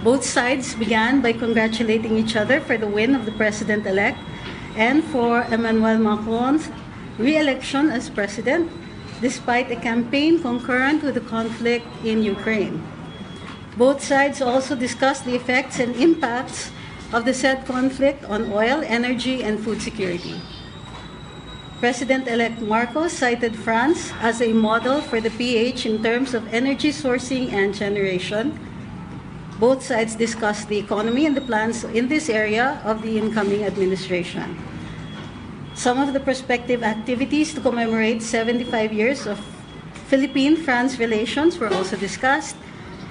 Both sides began by congratulating each other for the win of the president-elect and for Emmanuel Macron's re-election as president, despite a campaign concurrent with the conflict in Ukraine. Both sides also discussed the effects and impacts of the said conflict on oil, energy, and food security. President-elect Marcos cited France as a model for the PH in terms of energy sourcing and generation. Both sides discussed the economy and the plans in this area of the incoming administration. Some of the prospective activities to commemorate 75 years of Philippine-France relations were also discussed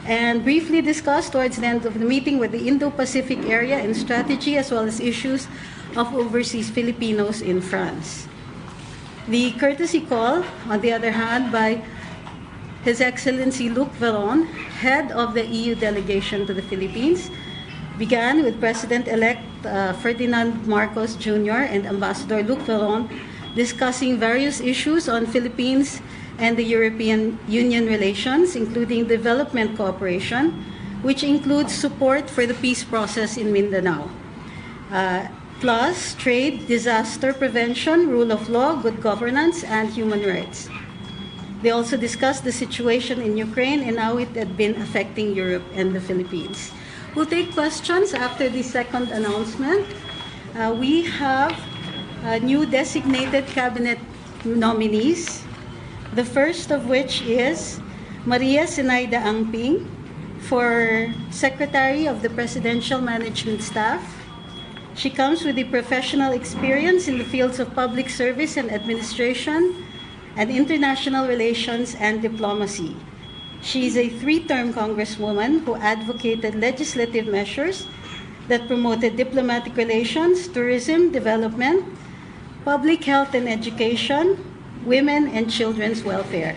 and briefly discussed towards the end of the meeting with the Indo-Pacific area and strategy, as well as issues of overseas Filipinos in France. The courtesy call, on the other hand, by His Excellency Luc Velon, head of the EU delegation to the Philippines, began with President-elect Ferdinand Marcos Jr. and Ambassador Luc Velon discussing various issues on Philippines and the European Union relations, including development cooperation, which includes support for the peace process in Mindanao, plus trade, disaster prevention, rule of law, good governance, and human rights. They also discussed the situation in Ukraine and how it had been affecting Europe and the Philippines. We'll take questions after the second announcement. We have new designated cabinet nominees, the first of which is Maria Zenaida Angping for Secretary of the Presidential Management Staff. She comes with a professional experience in the fields of public service and administration and international relations and diplomacy. She is a three-term congresswoman who advocated legislative measures that promoted diplomatic relations, tourism, development, public health and education, women and children's welfare.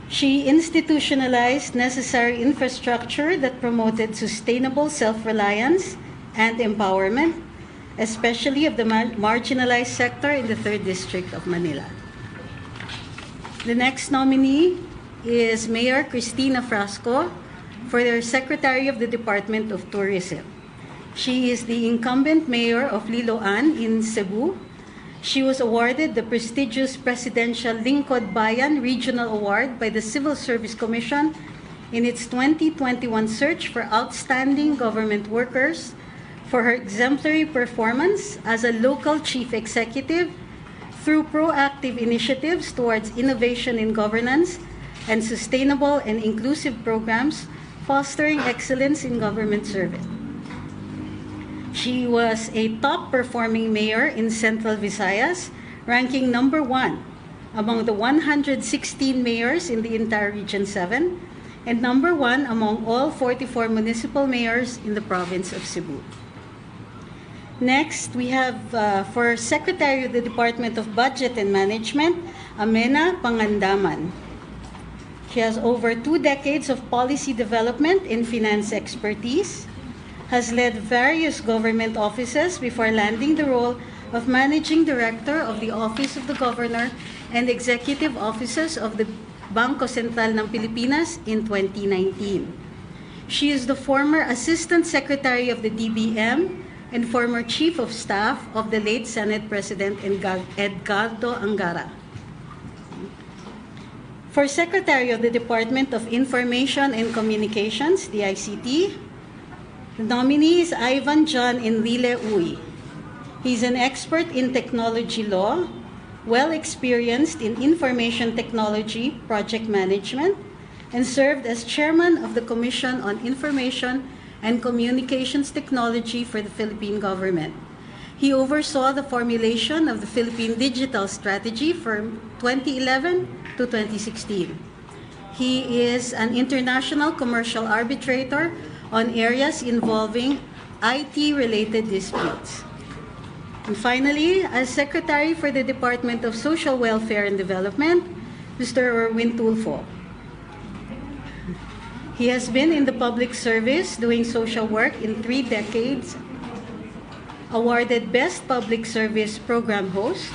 She institutionalized necessary infrastructure that promoted sustainable self-reliance and empowerment, especially of the marginalized sector in the 3rd District of Manila. The next nominee is Mayor Cristina Frasco for the Secretary of the Department of Tourism. She is the incumbent mayor of Liloan in Cebu. She was awarded the prestigious Presidential Lingkod Bayan Regional Award by the Civil Service Commission in its 2021 search for outstanding government workers for her exemplary performance as a local chief executive through proactive initiatives towards innovation in governance and sustainable and inclusive programs fostering excellence in government service. She was a top-performing mayor in Central Visayas, ranking number 1 among the 116 mayors in the entire Region 7, and number 1 among all 44 municipal mayors in the province of Cebu. Next, we have for Secretary of the Department of Budget and Management, Amena Pangandaman. She has over 2 decades of policy development in finance expertise, has led various government offices before landing the role of Managing Director of the Office of the Governor and Executive Offices of the Bangko Sentral ng Pilipinas in 2019. She is the former Assistant Secretary of the DBM and former Chief of Staff of the late Senate President Edgardo Angara. For Secretary of the Department of Information and Communications, the ICT, the nominee is Ivan John Enrile Uy. He's an expert in technology law, well experienced in information technology project management, and served as chairman of the Commission on Information and Communications Technology for the Philippine government. He oversaw the formulation of the Philippine Digital Strategy from 2011 to 2016. He is an international commercial arbitrator on areas involving IT-related disputes. And finally, as Secretary for the Department of Social Welfare and Development, Mr. Erwin Tulfo. He has been in the public service doing social work in 3 decades, awarded Best Public Service Program Host,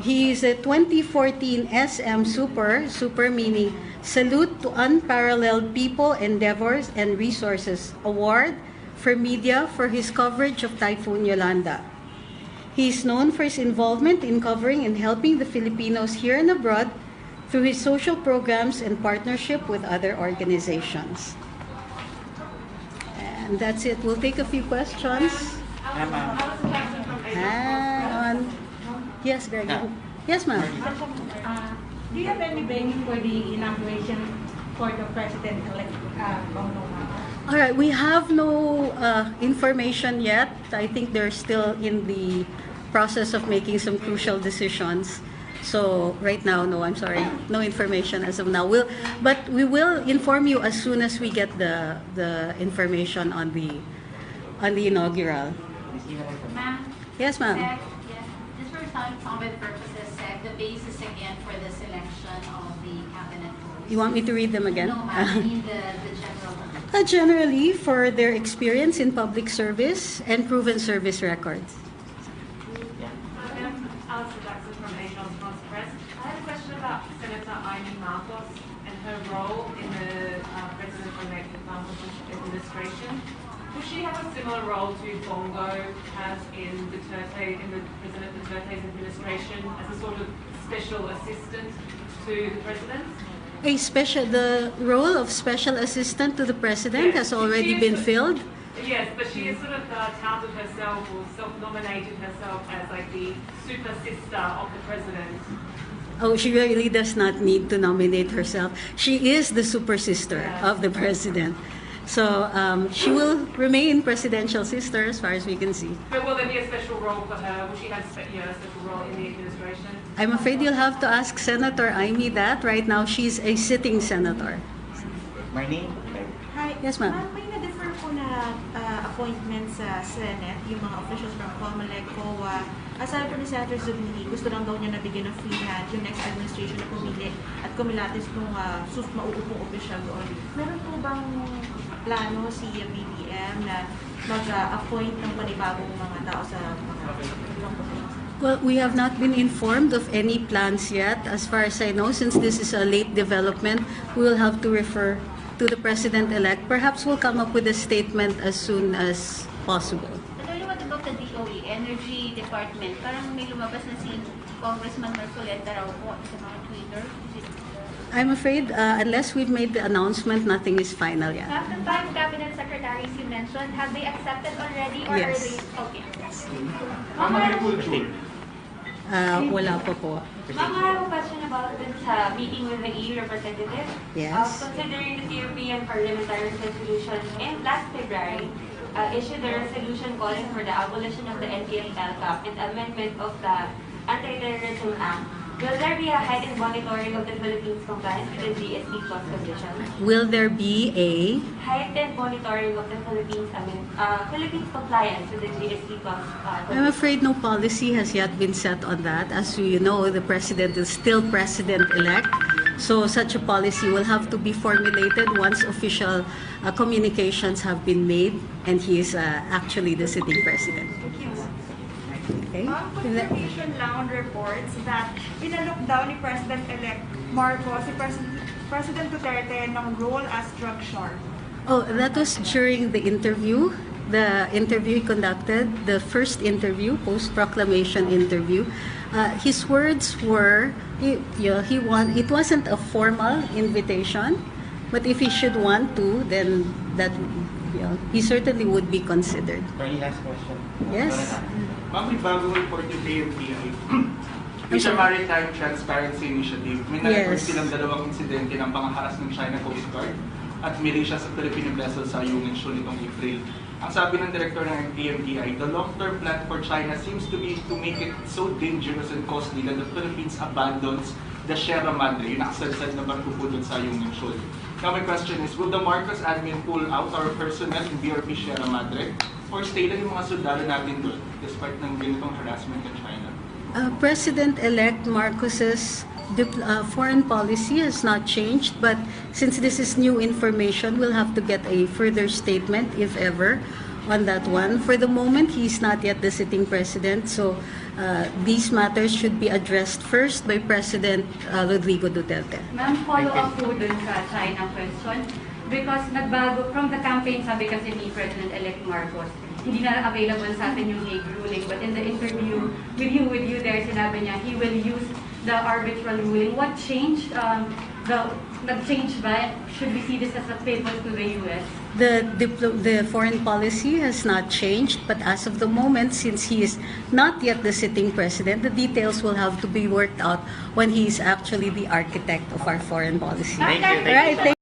He is a 2014 SM Super meaning Salute to Unparalleled People, Endeavors, and Resources Award for media for his coverage of Typhoon Yolanda. He is known for his involvement in covering and helping the Filipinos here and abroad through his social programs and partnership with other organizations. And that's it. We'll take a few questions. Hang on. Yes, Greg. Yes, ma'am. Do you have any blaming for the inauguration for the president-elect Bongbong? All right, we have no information yet. I think they're still in the process of making some crucial decisions. So right now, no, I'm sorry, no information as of now. But we will inform you as soon as we get the information on the inaugural. Ma'am? Yes, ma'am. Yes. Just for some comment purposes, the basis again for the selection of the cabinet posts. You want me to read them again? No, ma'am. I mean the general one. Generally, for their experience in public service and proven service records. I have a question about Senator Amy Marcos and her role in the President-elect Marcos' administration. Will she have a similar role to Bongo has in the President Duterte's administration as a sort of special assistant to the President? The role of special assistant to the president has already been filled. Yes, but she has sort of touted herself or self-nominated herself as like the super sister of the president. Oh, she really does not need to nominate herself. She is the super sister of the president. So she will remain presidential sister as far as we can see. But will there be a special role for her? Will she have a special role in the administration? I'm afraid you'll have to ask Senator Amy that. Right now, she's a sitting senator. My name? Hi. Yes, ma'am. May na-defer po na appointments sa Senate, yung mga officials from COMELEC, COA. Aside from the Senator Zubiri, gusto lang daw niya nabigyan ng free hand yung next administration na pumili at kumilatis nung mauupong official doon. Meron po bang plano si BBM na mag-appoint ng panibagong mga tao sa mga positions? Well, we have not been informed of any plans yet. As far as I know, since this is a late development, we will have to refer to the President-elect. Perhaps we'll come up with a statement as soon as possible. What about the DOE, Energy Department? Parang may lumabas na si Congressman Marcoleta raw po sa mga Twitter. I'm afraid, unless we've made the announcement, nothing is final yet. Ma'am, the 5 cabinet secretaries you mentioned, have they accepted already or Yes. are they? Okay. Wala pa po. Ma'am, I have a question about this meeting with the EU representative. Yes. Considering the European Parliamentary Resolution in last February, issued a resolution calling for the abolition of the NTF cap and amendment of the Anti-Terrorism Act. Will there be a heightened monitoring of the Philippines' compliance with the GSP Plus conditions? Will there be a... Heightened monitoring of the Philippines' compliance with the GSP Plus I'm afraid no policy has yet been set on that. As you know, the president is still president-elect. So such a policy will have to be formulated once official communications have been made and he is actually the sitting president. Okay. Confirmation Lounge reports that pinalook daw ni President-elect Marcos si President Duterte ng role as drug shark. Oh, that was during the interview he conducted, the first interview, post-proclamation interview. His words were, it wasn't a formal invitation, but if he should want to, then that, he certainly would be considered. Very last question. Yes. Ma'am, may bagong report yung AMPI. Yung sa Maritime Transparency Initiative, may na-report silang dalawang insidente ng pangaharas ng China Coast Guard at militia sa Filipino vessel sa Ayungin Shoal nitong April. Ang sabi ng director ng AMPI, the long-term plan for China seems to be to make it so dangerous and costly that the Philippines abandons the Sierra Madre, yung nakasadsad na barko po dun sa Ayungin Shoal. Now my question is, will the Marcos admin pull out our personnel in BRP Sierra Madre or stay lang yung mga sundalo natin doon despite ng ganitong harassment in China? President-elect Marcos's foreign policy has not changed, but since this is new information, we'll have to get a further statement, if ever, on that one. For the moment, he's not yet the sitting president, so these matters should be addressed first by President Rodrigo Duterte. Ma'am, follow-up po dun sa China question. Because nagbago from the campaign, sabi kasi ni President-elect Marcos, hindi na available sa atin yung Hague ruling. But in the interview with you there, sinabi niya he will use the arbitral ruling. What changed? Nag-change ba? Should we see this as a favor to the U.S.? The foreign policy has not changed, but as of the moment, since he is not yet the sitting president, the details will have to be worked out when he is actually the architect of our foreign policy. Thank you. Right.